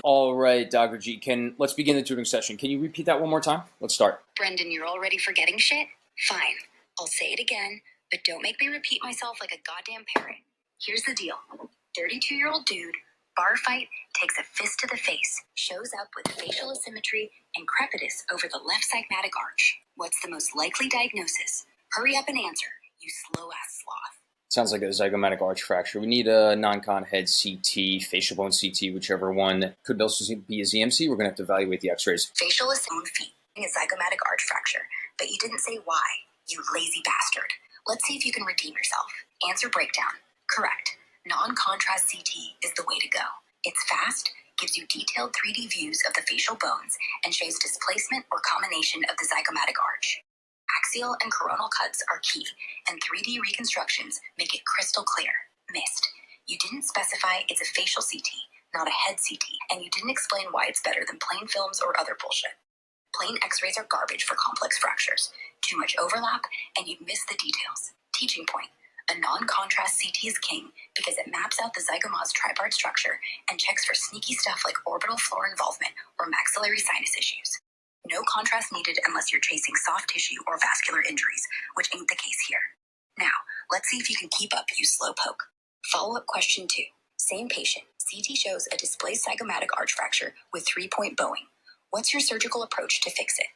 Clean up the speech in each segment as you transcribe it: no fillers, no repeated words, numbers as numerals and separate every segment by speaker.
Speaker 1: All right, Dr. G, let's begin the tutoring session. Can you repeat that one more time? Let's start.
Speaker 2: Brendan, you're already forgetting shit? Fine. I'll say it again, but don't make me repeat myself like a goddamn parrot. Here's the deal. 32-year-old dude, bar fight, takes a fist to the face, shows up with facial asymmetry and crepitus over the left zygomatic arch. What's the most likely diagnosis? Hurry up and answer, you slow-ass sloth.
Speaker 1: Sounds like a zygomatic arch fracture. We need a non-con head CT, facial bone CT, whichever one. Could also be a ZMC. We're going to have to evaluate the x-rays.
Speaker 2: Facial asymmetry feet, a zygomatic arch fracture, but you didn't say why, you lazy bastard. Let's see if you can redeem yourself. Answer breakdown. Correct. Non-contrast CT is the way to go. It's fast, gives you detailed 3D views of the facial bones, and shows displacement or combination of the zygomatic arch. Axial and coronal cuts are key, and 3D reconstructions make it crystal clear. Missed. You didn't specify it's a facial CT, not a head CT, and you didn't explain why it's better than plain films or other bullshit. Plain x-rays are garbage for complex fractures. Too much overlap, and you'd miss the details. Teaching point. A non-contrast CT is king because it maps out the zygoma's tripart structure and checks for sneaky stuff like orbital floor involvement or maxillary sinus issues. No contrast needed unless you're chasing soft tissue or vascular injuries, which ain't the case here. Now, let's see if you can keep up, you slowpoke. Follow-up question 2. Same patient. CT shows a displaced zygomatic arch fracture with 3-point bowing. What's your surgical approach to fix it?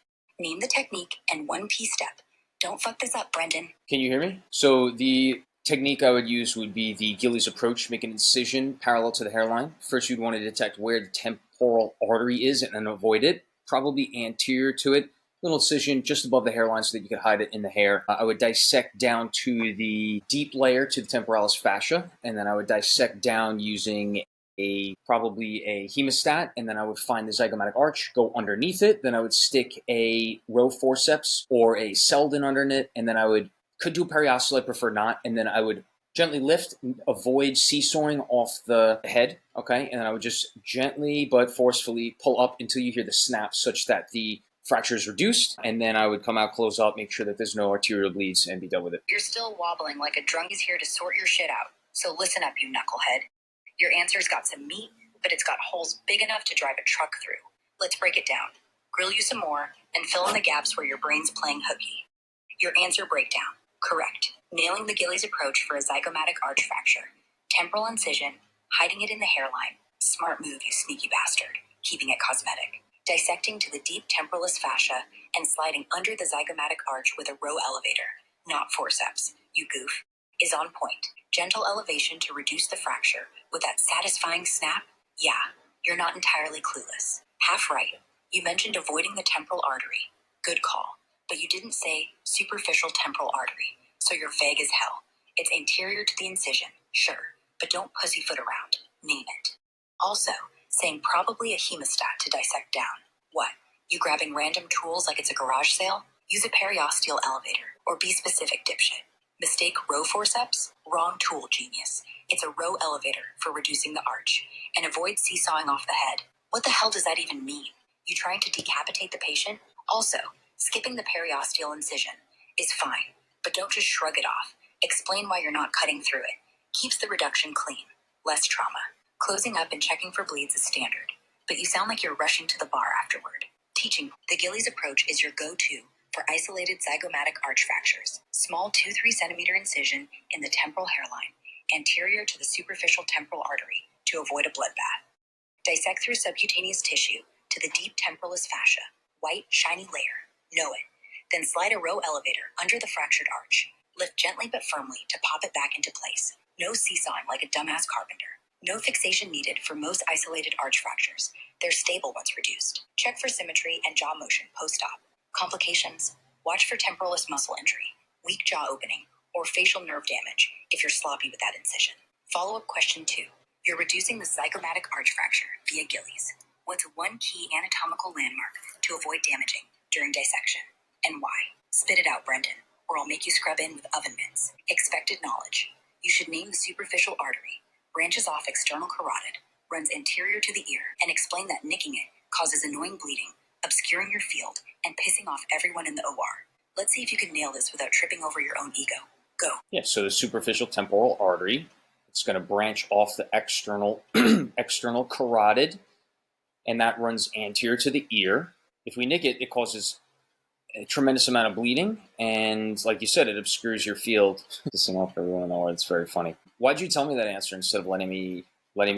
Speaker 2: Name the technique and 1P step. Don't fuck this up, Brendan.
Speaker 1: Can you hear me? So the technique I would use would be the Gillies Approach. Make an incision parallel to the hairline. First, you'd want to detect where the temporal artery is and then avoid it. Probably anterior to it, little incision just above the hairline so that you could hide it in the hair. I would dissect down to the deep layer to the temporalis fascia, and then I would dissect down using probably a hemostat, and then I would find the zygomatic arch, go underneath it, then I would stick a row forceps or a Selden underneath it, and then I could do a periosteal, I prefer not, and then I would gently lift, avoid seesawing off the head, okay? And then I would just gently but forcefully pull up until you hear the snap such that the fracture is reduced. And then I would come out, close up, make sure that there's no arterial bleeds, and be done with it.
Speaker 2: You're still wobbling like a drunk is here to sort your shit out. So listen up, you knucklehead. Your answer's got some meat, but it's got holes big enough to drive a truck through. Let's break it down. Grill you some more, and fill in the gaps where your brain's playing hooky. Your answer breakdown. Correct. Nailing the Gillies approach for a zygomatic arch fracture. Temporal incision, hiding it in the hairline. Smart move, you sneaky bastard. Keeping it cosmetic. Dissecting to the deep temporalis fascia and sliding under the zygomatic arch with a row elevator, not forceps, you goof, is on point. Gentle elevation to reduce the fracture with that satisfying snap? Yeah, you're not entirely clueless. Half right. You mentioned avoiding the temporal artery. Good call. But you didn't say superficial temporal artery, so you're vague as hell. It's anterior to the incision, sure, but don't pussyfoot around. Name it. Also, saying probably a hemostat to dissect down. What? You grabbing random tools like it's a garage sale? Use a periosteal elevator, or be specific, dipshit. Mistake row forceps? Wrong tool, genius. It's a row elevator for reducing the arch, and avoid seesawing off the head. What the hell does that even mean? You trying to decapitate the patient? Also, skipping the periosteal incision is fine, but don't just shrug it off. Explain why you're not cutting through it. Keeps the reduction clean. Less trauma. Closing up and checking for bleeds is standard, but you sound like you're rushing to the bar afterward. Teaching. The Gillies approach is your go-to for isolated zygomatic arch fractures. Small 2-3 centimeter incision in the temporal hairline, anterior to the superficial temporal artery to avoid a bloodbath. Dissect through subcutaneous tissue to the deep temporalis fascia, white, shiny layer. Know it. Then slide a row elevator under the fractured arch. Lift gently but firmly to pop it back into place. No seesawing like a dumbass carpenter. No fixation needed for most isolated arch fractures. They're stable once reduced. Check for symmetry and jaw motion post-op. Complications. Watch for temporalis muscle injury, weak jaw opening, or facial nerve damage if you're sloppy with that incision. Follow-up question 2. You're reducing the zygomatic arch fracture via Gillies. What's one key anatomical landmark to avoid damaging during dissection? And why? Spit it out, Brendan, or I'll make you scrub in with oven mitts. Expected knowledge. You should name the superficial artery, branches off external carotid, runs anterior to the ear, and explain that nicking it causes annoying bleeding, obscuring your field, and pissing off everyone in the OR. Let's see if you can nail this without tripping over your own ego. Go.
Speaker 1: Yeah, so the superficial temporal artery, it's going to branch off the external carotid, and that runs anterior to the ear. If we nick it, it causes a tremendous amount of bleeding, and like you said, it obscures your field. Pissing off everyone, or it's very funny. Why'd you tell me that answer instead of letting me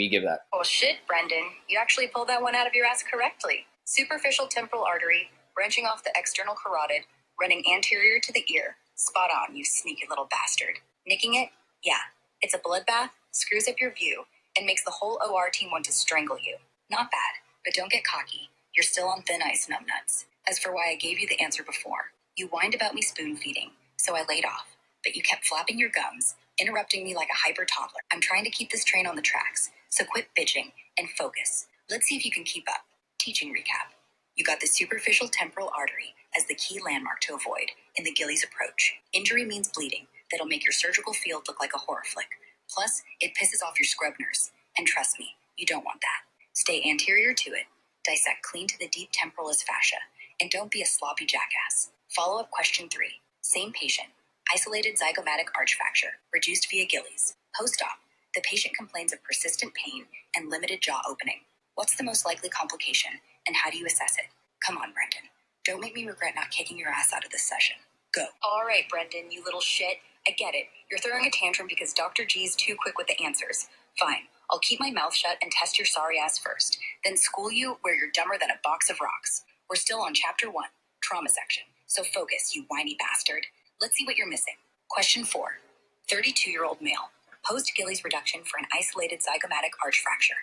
Speaker 1: give that?
Speaker 2: Oh shit, Brendan. You actually pulled that one out of your ass correctly. Superficial temporal artery, branching off the external carotid, running anterior to the ear. Spot on, you sneaky little bastard. Nicking it? Yeah. It's a bloodbath, screws up your view, and makes the whole OR team want to strangle you. Not bad, but don't get cocky. You're still on thin ice, numbnuts. As for why I gave you the answer before, you whined about me spoon feeding, so I laid off. But you kept flapping your gums, interrupting me like a hyper toddler. I'm trying to keep this train on the tracks, so quit bitching and focus. Let's see if you can keep up. Teaching recap. You got the superficial temporal artery as the key landmark to avoid in the Gillies Approach. Injury means bleeding that'll make your surgical field look like a horror flick. Plus, it pisses off your scrub nurse. And trust me, you don't want that. Stay anterior to it, dissect clean to the deep temporalis fascia, and don't be a sloppy jackass. Follow-up question 3. Same patient. Isolated zygomatic arch fracture, reduced via Gillies. Post-op, the patient complains of persistent pain and limited jaw opening. What's the most likely complication, and how do you assess it? Come on, Brendan. Don't make me regret not kicking your ass out of this session. Go. All right, Brendan, you little shit. I get it. You're throwing a tantrum because Dr. G's too quick with the answers. Fine. I'll keep my mouth shut and test your sorry ass first, then school you where you're dumber than a box of rocks. We're still on chapter 1, trauma section, so focus, you whiny bastard. Let's see what you're missing. Question 4. 32-year-old male. Post-Gillies reduction for an isolated zygomatic arch fracture.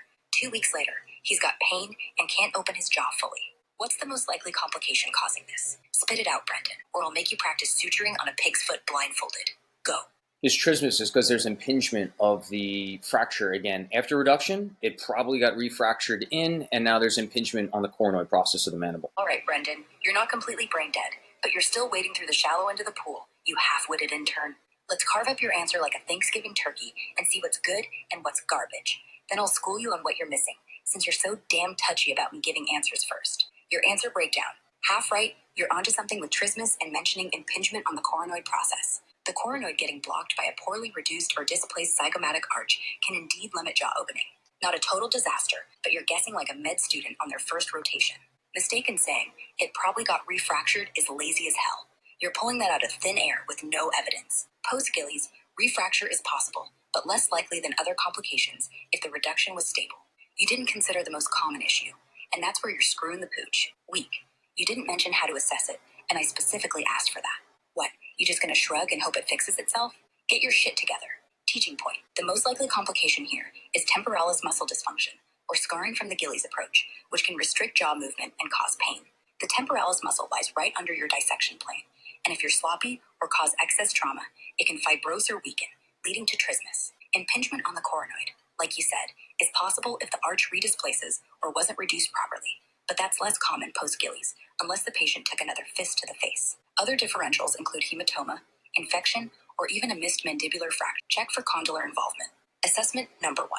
Speaker 2: 2 weeks later, he's got pain and can't open his jaw fully. What's the most likely complication causing this? Spit it out, Brendan, or I'll make you practice suturing on a pig's foot blindfolded. Go.
Speaker 1: His trismus is because there's impingement of the fracture again. After reduction, it probably got refractured in, and now there's impingement on the coronoid process of the mandible.
Speaker 2: All right, Brendan, you're not completely brain dead, but you're still wading through the shallow end of the pool, you half-witted intern. Let's carve up your answer like a Thanksgiving turkey and see what's good and what's garbage. Then I'll school you on what you're missing, since you're so damn touchy about me giving answers first. Your answer breakdown. Half right, you're onto something with trismus and mentioning impingement on the coronoid process. The coronoid getting blocked by a poorly reduced or displaced zygomatic arch can indeed limit jaw opening. Not a total disaster, but you're guessing like a med student on their first rotation. Mistake in saying it probably got refractured is lazy as hell. You're pulling that out of thin air with no evidence. Post-Gillies, refracture is possible, but less likely than other complications if the reduction was stable. You didn't consider the most common issue, and that's where you're screwing the pooch. Weak. You didn't mention how to assess it, and I specifically asked for that. What, you just gonna shrug and hope it fixes itself? Get your shit together. Teaching point. The most likely complication here is temporalis muscle dysfunction, or scarring from the Gillies approach, which can restrict jaw movement and cause pain. The temporalis muscle lies right under your dissection plane, and if you're sloppy or cause excess trauma, it can fibrose or weaken, leading to trismus. Impingement on the coronoid, like you said, is possible if the arch redisplaces or wasn't reduced properly, but that's less common post-Gillies, unless the patient took another fist to the face. Other differentials include hematoma, infection, or even a missed mandibular fracture. Check for condylar involvement. Assessment number 1.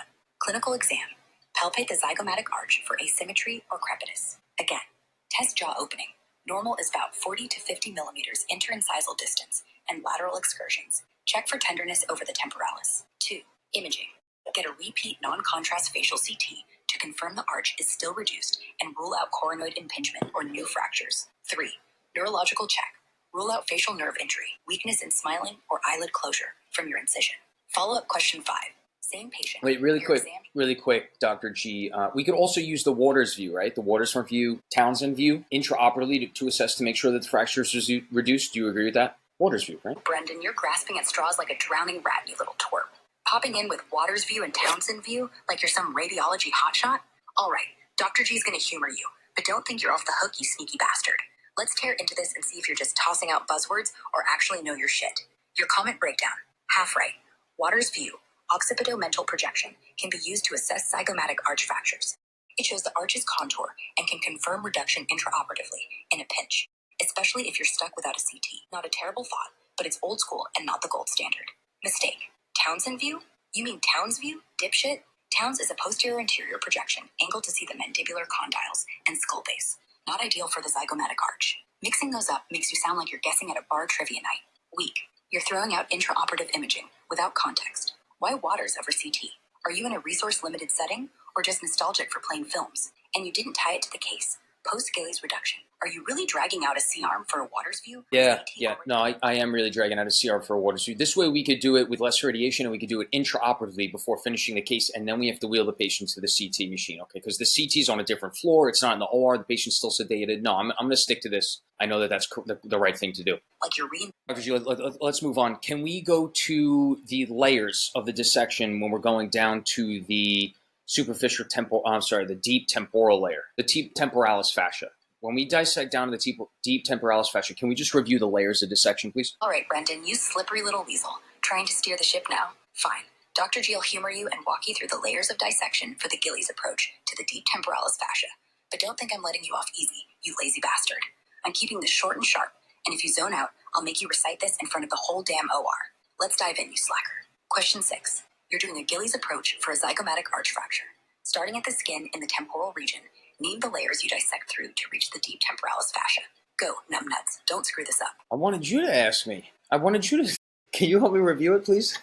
Speaker 2: Clinical exam. Palpate the zygomatic arch for asymmetry or crepitus. Again, test jaw opening. Normal is about 40 to 50 millimeters interincisal distance and lateral excursions. Check for tenderness over the temporalis. 2. Imaging. Get a repeat non-contrast facial CT to confirm the arch is still reduced and rule out coronoid impingement or new fractures. 3. Neurological check. Rule out facial nerve injury, weakness in smiling, or eyelid closure from your incision. Follow-up question 5. Same patient.
Speaker 1: Wait, really quick, Dr. G. We could also use the Waters view, right? The Waters from view, Townsend view, intraoperatively to assess to make sure that the fracture is reduced. Do you agree with that? Waters view, right?
Speaker 2: Brendan, you're grasping at straws like a drowning rat, you little twerp. Popping in with Waters view and Townsend view like you're some radiology hotshot? All right, Dr. G's gonna humor you, but don't think you're off the hook, you sneaky bastard. Let's tear into this and see if you're just tossing out buzzwords or actually know your shit. Your comment breakdown. Half right. Waters view, occipitomental projection, can be used to assess zygomatic arch fractures. It shows the arch's contour and can confirm reduction intraoperatively in a pinch, especially if you're stuck without a CT. Not a terrible thought, but it's old school and not the gold standard. Mistake. Townsend view? You mean Towns view? Dipshit? Towns is a posterior-anterior projection, angled to see the mandibular condyles and skull base. Not ideal for the zygomatic arch. Mixing those up makes you sound like you're guessing at a bar trivia night. Weak. You're throwing out intraoperative imaging without context. Why Waters over CT? Are you in a resource-limited setting or just nostalgic for plain films? And you didn't tie it to the case. Post-Gillies reduction. Are you really dragging out a C-arm for a Waters view?
Speaker 1: Yeah. No, I am really dragging out a CR for a water suit. This way we could do it with less radiation and we could do it intraoperatively before finishing the case, and then we have to wheel the patient to the CT machine, okay? Because the CT is on a different floor. It's not in the OR. The patient's still sedated. No, I'm going to stick to this. I know that that's the right thing to do.
Speaker 2: Like you're reading.
Speaker 1: Dr. G, let's move on. Can we go to the layers of the dissection when we're going down to the superficial the deep temporal layer, the deep temporalis fascia? When we dissect down to the deep temporalis fascia, can we just review the layers of dissection, please?
Speaker 2: All right, Brendan, you slippery little weasel. Trying to steer the ship now? Fine. Dr. G will humor you and walk you through the layers of dissection for the Gillies approach to the deep temporalis fascia. But don't think I'm letting you off easy, you lazy bastard. I'm keeping this short and sharp, and if you zone out, I'll make you recite this in front of the whole damn OR. Let's dive in, you slacker. Question 6. You're doing a Gillies approach for a zygomatic arch fracture. Starting at the skin in the temporal region, name the layers you dissect through to reach the deep temporalis fascia. Go, numbnuts. Don't screw this up.
Speaker 1: I wanted you to ask me. Can you help me review it, please?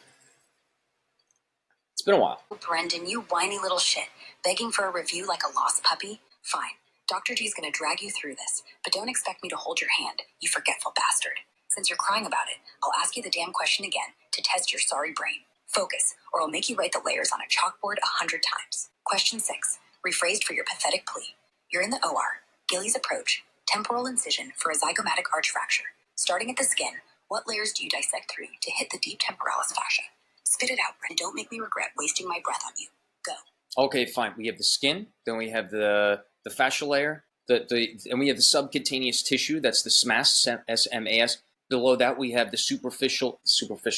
Speaker 1: It's been a while.
Speaker 2: Brendan, you whiny little shit. Begging for a review like a lost puppy? Fine. Dr. G's gonna drag you through this, but don't expect me to hold your hand, you forgetful bastard. Since you're crying about it, I'll ask you the damn question again to test your sorry brain. Focus, or I'll make you write the layers on a chalkboard 100 times. Question 6. Rephrased for your pathetic plea. You're in the OR. Gillies approach. Temporal incision for a zygomatic arch fracture. Starting at the skin, what layers do you dissect through to hit the deep temporalis fascia? Spit it out, and don't make me regret wasting my breath on you. Go.
Speaker 1: Okay, fine. We have the skin, then we have the fascia layer, and we have the subcutaneous tissue. That's the SMAS. Below that, we have the superficial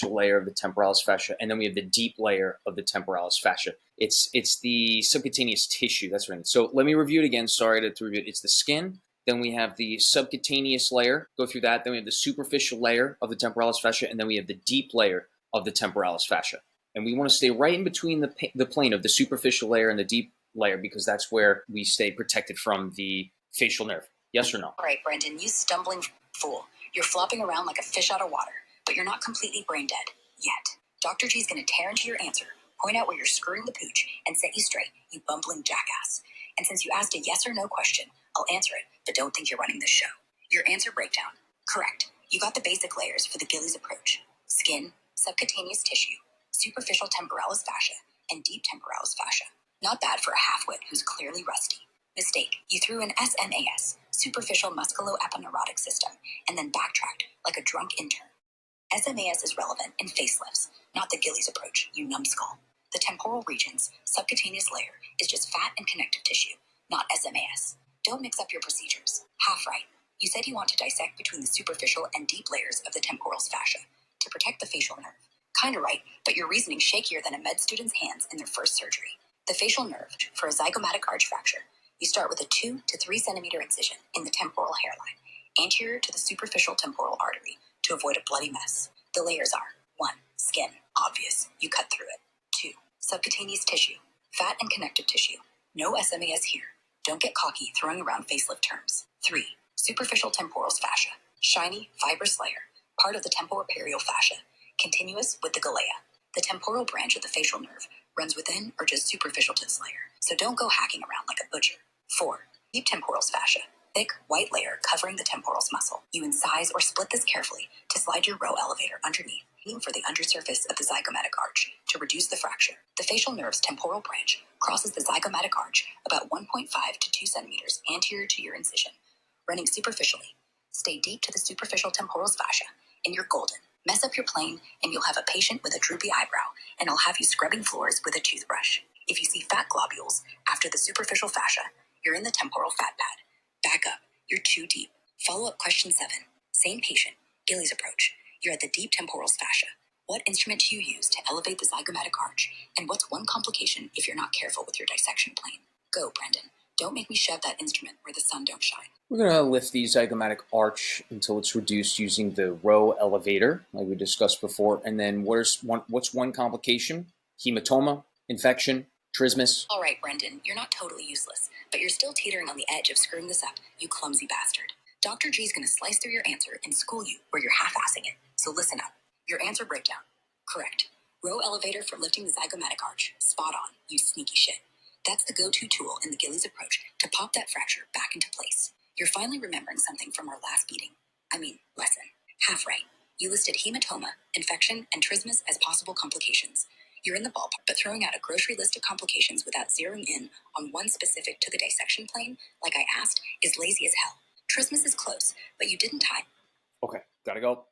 Speaker 1: layer of the temporalis fascia, and then we have the deep layer of the temporalis fascia. It's the subcutaneous tissue. That's right. So let me review it again. Sorry to review it. It's the skin. Then we have the subcutaneous layer. Go through that. Then we have the superficial layer of the temporalis fascia, and then we have the deep layer of the temporalis fascia. And we want to stay right in between the plane of the superficial layer and the deep layer because that's where we stay protected from the facial nerve. Yes or no?
Speaker 2: All right, Brendan, you stumbling fool. You're flopping around like a fish out of water, but you're not completely brain dead yet. Dr. G's going to tear into your answer, point out where you're screwing the pooch, and set you straight, you bumbling jackass. And since you asked a yes or no question, I'll answer it, but don't think you're running this show. Your answer breakdown. Correct. You got the basic layers for the Gillies approach. Skin, subcutaneous tissue, superficial temporalis fascia, and deep temporalis fascia. Not bad for a half-wit who's clearly rusty. Mistake. You threw in SMAS, superficial musculoepineuritic system, and then backtracked like a drunk intern. SMAS is relevant in facelifts, not the Gillies approach, you numbskull. The temporal region's subcutaneous layer is just fat and connective tissue, not SMAS. Don't mix up your procedures. Half right. You said you want to dissect between the superficial and deep layers of the temporal fascia to protect the facial nerve. Kinda right, but your reasoning's shakier than a med student's hands in their first surgery. The facial nerve, for a zygomatic arch fracture, you start with a 2 to 3 centimeter incision in the temporal hairline, anterior to the superficial temporal artery, to avoid a bloody mess. The layers are 1. Skin, obvious, you cut through it. 2. Subcutaneous tissue, fat and connective tissue. No SMAS here. Don't get cocky throwing around facelift terms. 3. Superficial temporal fascia, shiny, fibrous layer, part of the temporoperial fascia, continuous with the gallea. The temporal branch of the facial nerve runs within or just superficial to this layer, so don't go hacking around like a butcher. 4. Deep temporal fascia, thick, white layer covering the temporalis muscle. You incise or split this carefully to slide your row elevator underneath, aiming for the undersurface of the zygomatic arch to reduce the fracture. The facial nerve's temporal branch crosses the zygomatic arch about 1.5 to 2 centimeters anterior to your incision, running superficially. Stay deep to the superficial temporal fascia, and you're golden. Mess up your plane, and you'll have a patient with a droopy eyebrow, and I'll have you scrubbing floors with a toothbrush. If you see fat globules after the superficial fascia, you're in the temporal fat pad. Back up. You're too deep. Follow-up question 7. Same patient. Gillies approach. You're at the deep temporal fascia. What instrument do you use to elevate the zygomatic arch? And what's one complication if you're not careful with your dissection plane? Go, Brendan. Don't make me shove that instrument where the sun don't shine.
Speaker 1: We're going to lift the zygomatic arch until it's reduced using the row elevator, like we discussed before. And then what's one complication? Hematoma, infection, trismus.
Speaker 2: All right, Brendan, you're not totally useless, but you're still teetering on the edge of screwing this up, you clumsy bastard. Dr. G's going to slice through your answer and school you where you're half-assing it. So listen up. Your answer breakdown. Correct. Row elevator for lifting the zygomatic arch. Spot on, you sneaky shit. That's the go-to tool in the Gillies approach to pop that fracture back into place. You're finally remembering something from our last lesson. Half right. You listed hematoma, infection, and trismus as possible complications. You're in the ballpark, but throwing out a grocery list of complications without zeroing in on one specific to the dissection plane, like I asked, is lazy as hell. Trismus is close, but you didn't tie.
Speaker 1: Okay, gotta go.